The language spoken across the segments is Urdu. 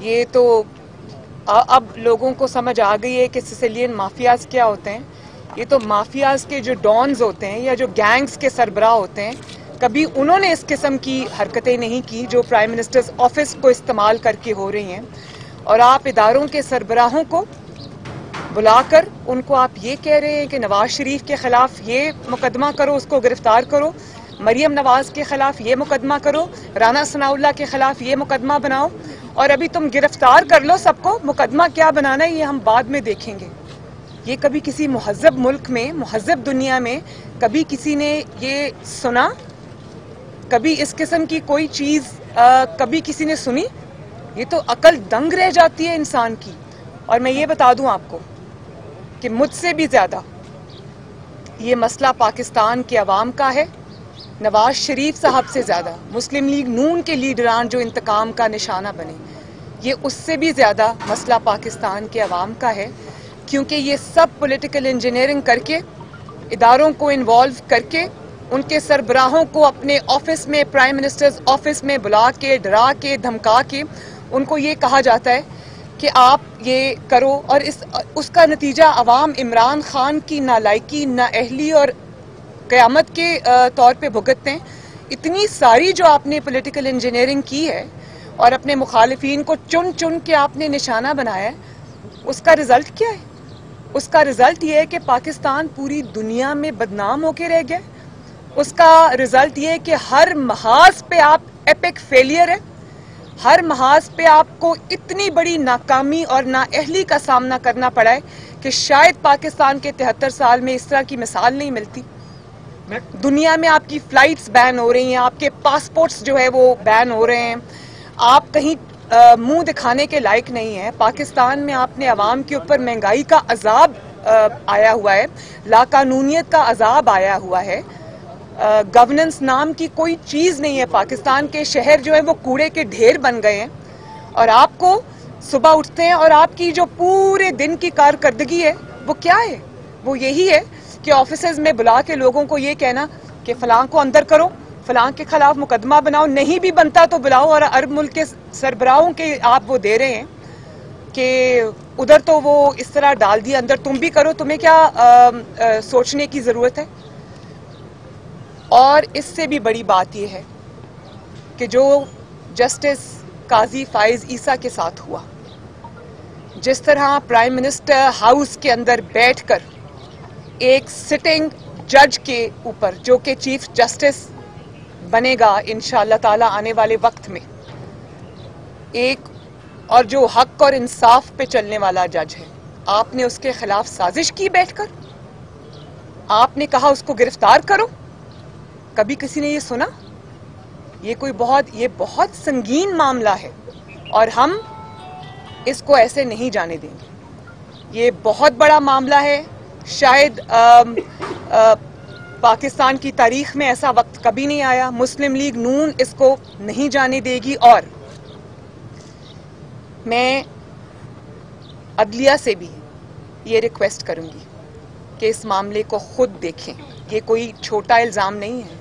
یہ تو اب لوگوں کو سمجھ آ گئی ہے کہ سسیلین مافیاز کیا ہوتے ہیں. یہ تو مافیاز کے جو ڈانز ہوتے ہیں یا جو گینگز کے سربراہ ہوتے ہیں, کبھی انہوں نے اس قسم کی حرکتیں نہیں کی جو پرائم منسٹرز آفس کو استعمال کر کے ہو رہی ہیں. اور آپ اداروں کے سربراہوں کو بلا کر ان کو آپ یہ کہہ رہے ہیں کہ نواز شریف کے خلاف یہ مقدمہ کرو, اس کو گرفتار کرو, مریم نواز کے خلاف یہ مقدمہ کرو, رانا ثناء اللہ کے خلاف یہ مقدمہ بناؤ, اور ابھی تم گرفتار کر لو سب کو, مقدمہ کیا بنانا ہے یہ ہم بعد میں دیکھیں گے. یہ کبھی کسی مہذب ملک میں, مہذب دنیا میں کبھی کسی نے یہ سنا؟ کبھی اس قسم کی کوئی چیز کبھی کسی نے سنی؟ یہ تو عقل دنگ رہ جاتی ہے انسان کی. اور میں یہ بتا دوں آپ کو کہ مجھ سے بھی زیادہ یہ مسئلہ پاکستان کے عوام کا ہے. نواز شریف صاحب سے زیادہ مسلم لیگ نون کے لیڈران جو انتقام کا نشانہ بنے, یہ اس سے بھی زیادہ مسئلہ پاکستان کے عوام کا ہے. کیونکہ یہ سب پولیٹیکل انجینئرنگ کر کے, اداروں کو انوالو کر کے, ان کے سربراہوں کو اپنے آفس میں, پرائم منسٹرز آفس میں بلا کے, ڈرا کے, دھمکا کے ان کو یہ کہا جاتا ہے کہ آپ یہ کرو, اور اس کا نتیجہ عوام عمران خان کی نالائکی, نااہلی اور قیامت کے طور پہ بھگتتے ہیں. اتنی ساری جو آپ نے پولیٹیکل انجینئرنگ کی ہے اور اپنے مخالفین کو چن چن کے آپ نے نشانہ بنایا ہے, اس کا رزلٹ کیا ہے؟ اس کا رزلٹ یہ ہے کہ پاکستان پوری دنیا میں بدنام ہو کے رہ گیا. اس کا رزلٹ یہ ہے کہ ہر محاذ پہ آپ ایپک فیلئر ہے. ہر محاذ پہ آپ کو اتنی بڑی ناکامی اور نااہلی کا سامنا کرنا پڑا ہے کہ شاید پاکستان کے 73 سال میں اس طرح کی مثال نہیں ملتی. دنیا میں آپ کی فلائٹس بین ہو رہی ہیں, آپ کے پاسپورٹس جو ہے وہ بین ہو رہے ہیں, آپ کہیں منہ دکھانے کے لائق نہیں ہے. پاکستان میں آپ نے عوام کے اوپر مہنگائی کا عذاب آیا ہوا ہے, لا قانونیت کا عذاب آیا ہوا ہے, گورننس نام کی کوئی چیز نہیں ہے. پاکستان کے شہر جو ہے وہ کوڑے کے ڈھیر بن گئے ہیں, اور آپ کو صبح اٹھتے ہیں اور آپ کی جو پورے دن کی کارکردگی ہے وہ کیا ہے؟ وہ یہی ہے کہ آفیسز میں بلا کے لوگوں کو یہ کہنا کہ فلاں کو اندر کرو, فلاں کے خلاف مقدمہ بناؤ, نہیں بھی بنتا تو بلاؤ. اور عرب ملک کے سربراہوں کے آپ وہ دے رہے ہیں کہ ادھر تو وہ اس طرح ڈال دیا, اندر تم بھی کرو, تمہیں کیا سوچنے کی ضرورت ہے؟ اور اس سے بھی بڑی بات یہ ہے کہ جو جسٹس قاضی فائز عیسیٰ کے ساتھ ہوا, جس طرح پرائم منسٹر ہاؤس کے اندر بیٹھ کر ایک سٹنگ جج کے اوپر, جو کہ چیف جسٹس بنے گا انشاءاللہ تعالی آنے والے وقت میں, ایک اور جو حق اور انصاف پہ چلنے والا جج ہے, آپ نے اس کے خلاف سازش کی بیٹھ کر, آپ نے کہا اس کو گرفتار کرو. کبھی کسی نے یہ سنا؟ یہ بہت سنگین معاملہ ہے اور ہم اس کو ایسے نہیں جانے دیں گے. یہ بہت بڑا معاملہ ہے. شاید پاکستان کی تاریخ میں ایسا وقت کبھی نہیں آیا. مسلم لیگ نون اس کو نہیں جانے دے گی. اور میں عدلیہ سے بھی یہ ریکویسٹ کروں گی کہ اس معاملے کو خود دیکھیں. یہ کوئی چھوٹا الزام نہیں ہے.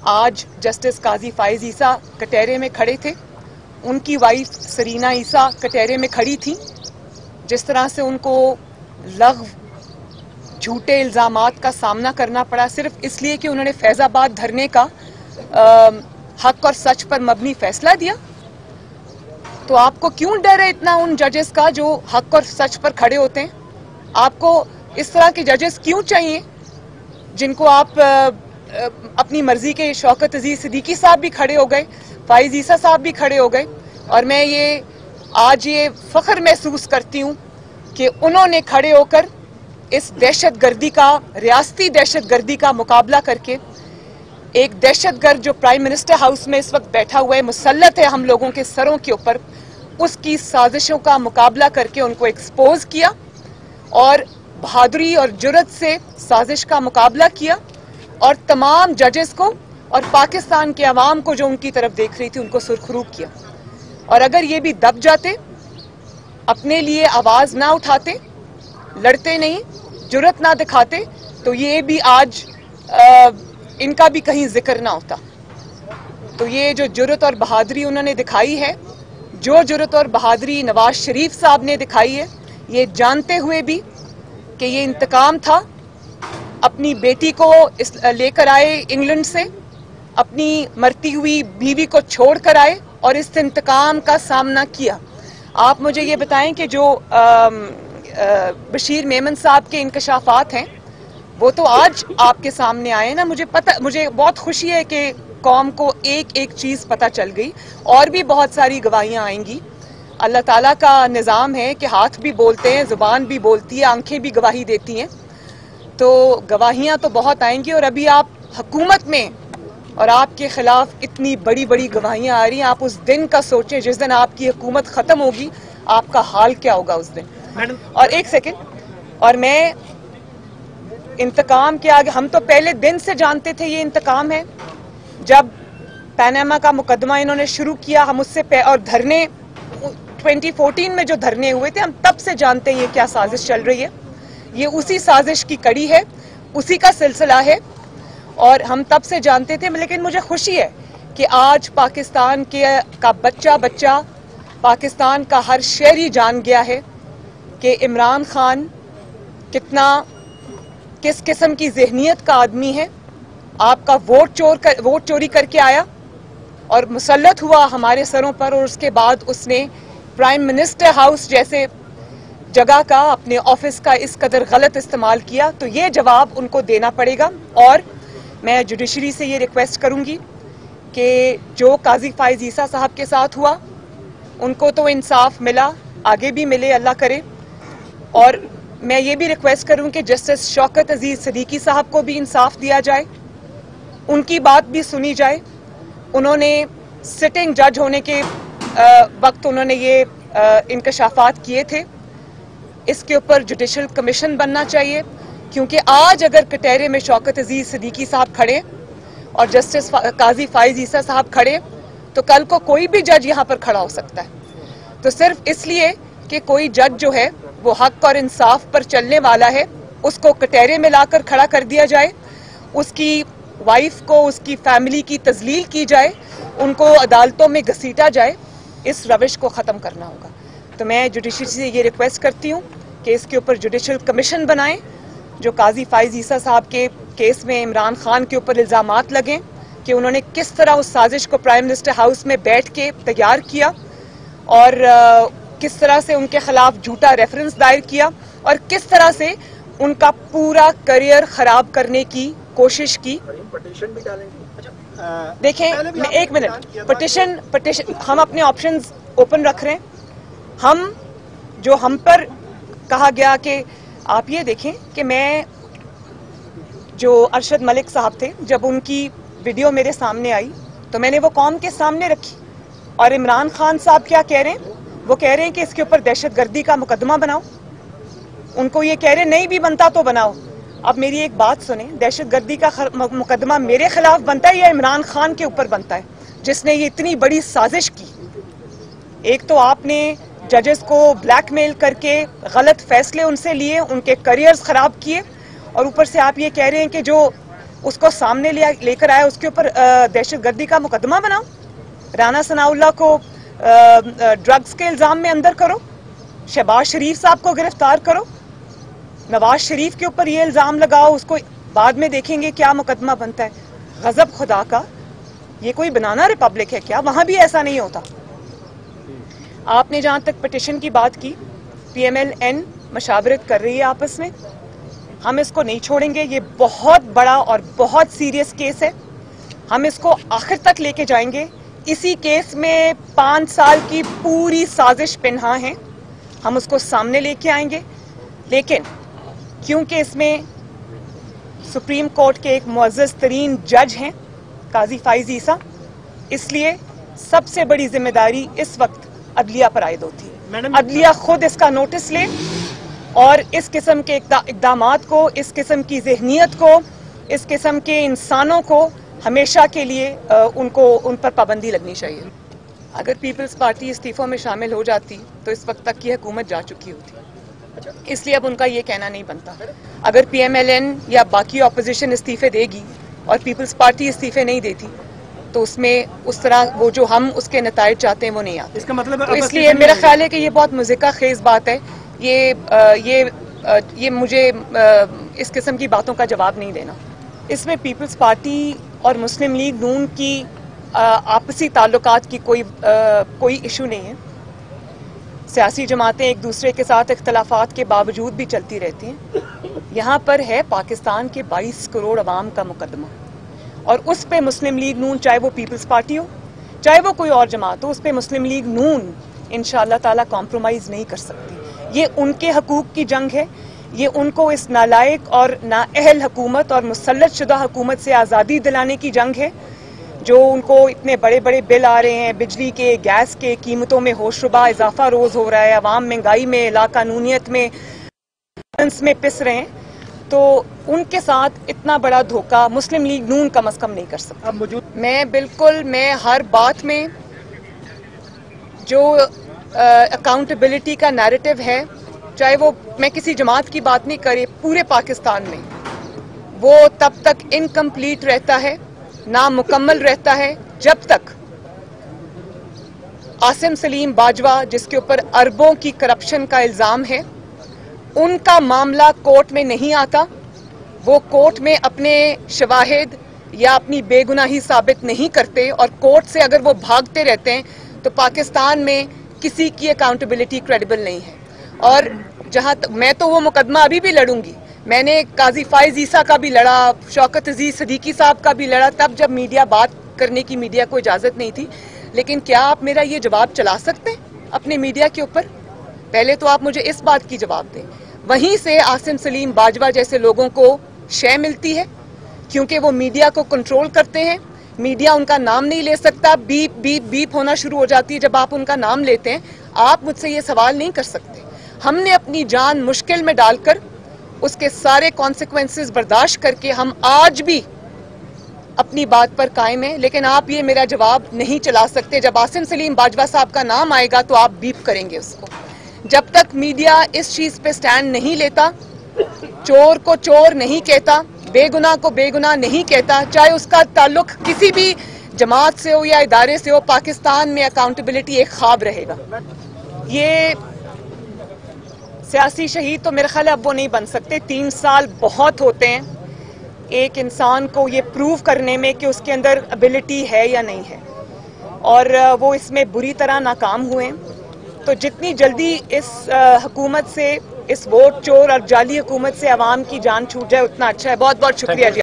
آج جسٹس قاضی فائز عیسیٰ کٹہرے میں کھڑے تھے, ان کی وائف سرینا عیسیٰ کٹہرے میں کھڑی تھی. جس طرح سے ان کو لغو جھوٹے الزامات کا سامنا کرنا پڑا صرف اس لیے کہ انہوں نے فیض آباد دھرنے کا حق اور سچ پر مبنی فیصلہ دیا, تو آپ کو کیوں ڈر ہے اتنا ان ججز کا جو حق اور سچ پر کھڑے ہوتے ہیں؟ آپ کو اس طرح کے ججز کیوں چاہیے جن کو آپ اپنی مرضی کے؟ شوکت عزیز صدیقی صاحب بھی کھڑے ہو گئے, فائز عیسیٰ صاحب بھی کھڑے ہو گئے, اور میں آج یہ فخر محسوس کرتی ہوں کہ انہوں نے کھڑے ہو کر اس دہشت گردی کا, ریاستی دہشت گردی کا مقابلہ کر کے, ایک دہشت گرد جو پرائم منسٹر ہاؤس میں اس وقت بیٹھا ہوا ہے, مسلط ہے ہم لوگوں کے سروں کے اوپر, اس کی سازشوں کا مقابلہ کر کے ان کو ایکسپوز کیا اور بہادری اور جرأت سے سازش کا مقابلہ کیا, اور تمام ججز کو اور پاکستان کے عوام کو جو ان کی طرف دیکھ رہی تھی ان کو سرخرو کیا. اور اگر یہ بھی دب جاتے, اپنے لیے آواز نہ اٹھاتے, لڑتے نہیں, جرأت نہ دکھاتے, تو یہ بھی آج ان کا بھی کہیں ذکر نہ ہوتا. تو یہ جو جرأت اور بہادری انہوں نے دکھائی ہے, جو جرت اور بہادری نواز شریف صاحب نے دکھائی ہے، یہ جانتے ہوئے بھی کہ یہ انتقام تھا، اپنی بیٹی کو لے کر آئے انگلینڈ سے، اپنی مرتی ہوئی بیوی کو چھوڑ کر آئے اور اس انتقام کا سامنا کیا۔ آپ مجھے یہ بتائیں کہ جو بشیر میمن صاحب کے انکشافات ہیں وہ تو آج آپ کے سامنے آئے نا، مجھے بہت خوشی ہے کہ قوم کو ایک ایک چیز پتہ چل گئی، اور بھی بہت ساری گواہیاں آئیں گی۔ اللہ تعالیٰ کا نظام ہے کہ ہاتھ بھی بولتے ہیں، زبان بھی بولتی ہے، آنکھیں بھی گواہی دیتی ہیں، تو گواہیاں تو بہت آئیں گی۔ اور ابھی آپ حکومت میں اور آپ کے خلاف اتنی بڑی بڑی گواہیاں آ رہی ہیں، آپ اس دن کا سوچیں جس دن آپ کی حکومت ختم ہوگی، آپ کا حال کیا ہوگا اس دن۔ اور ایک سیکنڈ، اور میں انتقام کے آگے، ہم تو پہلے دن سے جانتے تھے یہ انتقام ہے، جب پیناما کا مقدمہ انہوں نے شروع کیا، ہم اس سے اور دھرنے 2014 میں جو دھرنے ہوئے تھے، ہم تب سے جانتے ہیں یہ کیا سازش چل رہی ہے، یہ اسی سازش کی کڑی ہے، اسی کا سلسلہ ہے، اور ہم تب سے جانتے تھے۔ لیکن مجھے خوشی ہے کہ آج پاکستان کا بچہ پاکستان کا ہر شہری جان گیا ہے کہ عمران خان کس قسم کی ذہنیت کا آدمی ہے۔ آپ کا ووٹ چوری کر کے آیا اور مسلط ہوا ہمارے سروں پر، اور اس کے بعد اس نے پرائم منسٹر ہاؤس جیسے جگہ کا، اپنے آفس کا اس قدر غلط استعمال کیا، تو یہ جواب ان کو دینا پڑے گا۔ اور میں جوڈیشری سے یہ ریکویسٹ کروں گی کہ جو قاضی فائز عیسیٰ صاحب کے ساتھ ہوا، ان کو تو انصاف ملا، آگے بھی ملے، اللہ کرے۔ اور میں یہ بھی ریکویسٹ کروں کہ جسٹس شوکت عزیز صدیقی صاحب کو بھی انصاف دیا جائے، ان کی بات بھی سنی جائے۔ انہوں نے سٹنگ جج ہونے کے وقت انہوں نے یہ انکشافات کیے تھے، اس کے اوپر جوڈیشل کمیشن بننا چاہیے، کیونکہ آج اگر کٹہرے میں شوکت عزیز صدیقی صاحب کھڑے اور جسٹس قاضی فائز عیسیٰ صاحب کھڑے، تو کل کو کوئی بھی جج یہاں پر کھڑا ہو سکتا ہے۔ تو صرف اس لیے کہ کوئی جج جو ہے وہ حق اور انصاف پر چلنے والا ہے، اس کو کٹہرے میں لا کر کھڑا کر دیا جائے، اس کی وائف کو، اس کی فیملی کی تذلیل کی جائے، ان کو عدالتوں میں گھسیٹا جائے، اس روش کو ختم کرنا ہوگا۔ تو میں جوڈیشری سے یہ ریکویسٹ کرتی ہوں کہ اس کے اوپر جوڈیشل کمیشن بنائیں، جو قاضی فائز عیسیٰ صاحب کے کیس میں عمران خان کے اوپر الزامات لگیں کہ انہوں نے کس طرح اس سازش کو پرائم منسٹر ہاؤس میں بیٹھ کے تیار کیا، اور کس طرح سے ان کے خلاف جھوٹا ریفرنس دائر کیا، اور کس طرح سے ان کا پورا کریئر خراب کرنے کی کوشش کی۔ دیکھیں، ایک منٹ، پٹیشن ہم اپنے آپشنز اوپن رکھ رہے ہیں۔ ہم پر کہا گیا کہ آپ یہ دیکھیں کہ میں جو ارشد ملک صاحب تھے، جب ان کی ویڈیو میرے سامنے آئی تو میں نے وہ قوم کے سامنے رکھی، اور عمران خان صاحب کیا کہہ رہے ہیں؟ وہ کہہ رہے ہیں کہ اس کے اوپر دہشت گردی کا مقدمہ بناؤ۔ ان کو یہ کہہ رہے ہیں نہیں بھی بنتا تو بناؤ۔ اب میری ایک بات سنیں، دہشت گردی کا مقدمہ میرے خلاف بنتا ہے یا عمران خان کے اوپر بنتا ہے، جس نے یہ اتنی بڑی سازش کی؟ ایک تو آپ نے ججز کو بلیک میل کر کے غلط فیصلے ان سے لیے، ان کے کریئرز خراب کیے، اور اوپر سے آپ یہ کہہ رہے ہیں کہ جو اس کو سامنے لے کر آیا اس کے اوپر دہشت گردی کا مقدمہ بناؤ۔ رانا ثناء اللہ کو ڈرگز کے الزام میں اندر کرو، شہباز شریف صاحب کو گرفتار کرو، نواز شریف کے اوپر یہ الزام لگاؤ، اس کو بعد میں دیکھیں گے کیا مقدمہ بنتا ہے۔ غضب خدا کا، یہ کوئی بنانا ریپبلک ہے کیا؟ وہاں بھی ایسا نہیں ہوتا۔ آپ نے جہاں تک پٹیشن کی بات کی، پی ایم ایل این مشاورت کر رہی ہے آپس میں، ہم اس کو نہیں چھوڑیں گے۔ یہ بہت بڑا اور بہت سیریس کیس ہے، ہم اس کو آخر تک لے کے جائیں گے۔ اسی کیس میں 5 سال کی پوری سازش پنہاں ہے، ہم اس کو سامنے لے کے آئیں گے۔ لیکن کیونکہ اس میں سپریم کورٹ کے ایک معزز ترین جج ہیں قاضی فائز عیسیٰ، اس لیے سب سے بڑی ذمہ داری اس وقت عدلیہ پر عائد ہوتی ہے۔ عدلیہ خود اس کا نوٹس لے اور اس قسم کے اقدامات کو، اس قسم کی ذہنیت کو، اس قسم کے انسانوں کو ہمیشہ کے لیے ان پر پابندی لگنی چاہیے۔ اگر پیپلز پارٹی استعفوں میں شامل ہو جاتی تو اس وقت تک یہ حکومت جا چکی ہوتی، اس لیے اب ان کا یہ کہنا نہیں بنتا۔ اگر پی ایم ایل این یا باقی اپوزیشن استعفے دے گی اور پیپلز پارٹی استعفے نہیں دیتی تو اس میں اس طرح وہ جو ہم اس کے نتائج چاہتے ہیں وہ نہیں آتے. اس کا مطلب تو اس لیے میرا خیال ہے کہ یہ بہت مضحکہ خیز بات ہے. یہ مجھے اس قسم کی باتوں کا جواب نہیں دینا. اس میں پیپلز پارٹی اور مسلم لیگ نون کی آپسی تعلقات کی کوئی ایشو نہیں ہے. سیاسی جماعتیں ایک دوسرے کے ساتھ اختلافات کے باوجود بھی چلتی رہتی ہیں. یہاں پر ہے پاکستان کے 22 کروڑ عوام کا مقدمہ, اور اس پہ مسلم لیگ نون, چاہے وہ پیپلز پارٹی ہو چاہے وہ کوئی اور جماعت ہو, اس پہ مسلم لیگ نون انشاءاللہ تعالی کمپرومائز نہیں کر سکتی. یہ ان کے حقوق کی جنگ ہے. یہ ان کو اس نالائق اور نااہل حکومت اور مسلط شدہ حکومت سے آزادی دلانے کی جنگ ہے, جو ان کو اتنے بڑے بڑے بل آ رہے ہیں, بجلی کے, گیس کے, قیمتوں میں ہوشربا اضافہ روز ہو رہا ہے, عوام مہنگائی میں, لاقانونیت میں پس رہے ہیں. تو ان کے ساتھ اتنا بڑا دھوکہ مسلم لیگ نون کم از کم نہیں کر سکتا. میں ہر بات میں جو اکاؤنٹیبلٹی کا نیریٹو ہے, چاہے وہ میں کسی جماعت کی بات نہیں کری, پورے پاکستان میں وہ تب تک انکمپلیٹ رہتا ہے, نامکمل رہتا ہے, جب تک عاصم سلیم باجوہ, جس کے اوپر اربوں کی کرپشن کا الزام ہے, ان کا معاملہ کورٹ میں نہیں آتا. وہ کورٹ میں اپنے شواہد یا اپنی بے گناہی ثابت نہیں کرتے, اور کورٹ سے اگر وہ بھاگتے رہتے ہیں تو پاکستان میں کسی کی اکاؤنٹیبلٹی کریڈیبل نہیں ہے. اور جہاں میں تو وہ مقدمہ ابھی بھی لڑوں گی. میں نے قاضی فائز عیسیٰ کا بھی لڑا, شوکت عزیز صدیقی صاحب کا بھی لڑا, تب جب میڈیا بات کرنے کی میڈیا کو اجازت نہیں تھی. لیکن کیا آپ میرا یہ جواب چلا سکتے ہیں اپنے میڈیا کے اوپر؟ پہلے تو آپ مجھے اس بات کی جواب دیں. وہیں سے عاصم سلیم باجوہ جیسے لوگوں کو شے ملتی ہے, کیونکہ وہ میڈیا کو کنٹرول کرتے ہیں. میڈیا ان کا نام نہیں لے سکتا, بیپ بیپ بیپ ہونا شروع ہو جاتی ہے جب آپ ان کا نام لیتے ہیں. آپ مجھ سے یہ سوال نہیں کر سکتے. ہم نے اپنی جان مشکل میں ڈال کر اس کے سارے کانسیکوینسز برداشت کر کے ہم آج بھی اپنی بات پر قائم ہیں. لیکن آپ یہ میرا جواب نہیں چلا سکتے. جب عاصم سلیم باجوہ صاحب کا نام آئے گا تو آپ بیپ کریں گے اس کو. جب تک میڈیا اس چیز پہ سٹینڈ نہیں لیتا, چور کو چور نہیں کہتا, بے گناہ کو بے گناہ نہیں کہتا, چاہے اس کا تعلق کسی بھی جماعت سے ہو یا ادارے سے ہو, پاکستان میں اکاؤنٹیبلٹی ایک خواب رہے گا. یہ سیاسی شہید تو میرے خیال ہے اب وہ نہیں بن سکتے. 3 سال بہت ہوتے ہیں ایک انسان کو یہ پروو کرنے میں کہ اس کے اندر ابیلٹی ہے یا نہیں ہے, اور وہ اس میں بری طرح ناکام ہوئے ہیں. تو جتنی جلدی اس حکومت سے, اس ووٹ چور اور جعلی حکومت سے عوام کی جان چھوٹ جائے اتنا اچھا ہے. بہت بہت شکریہ جی.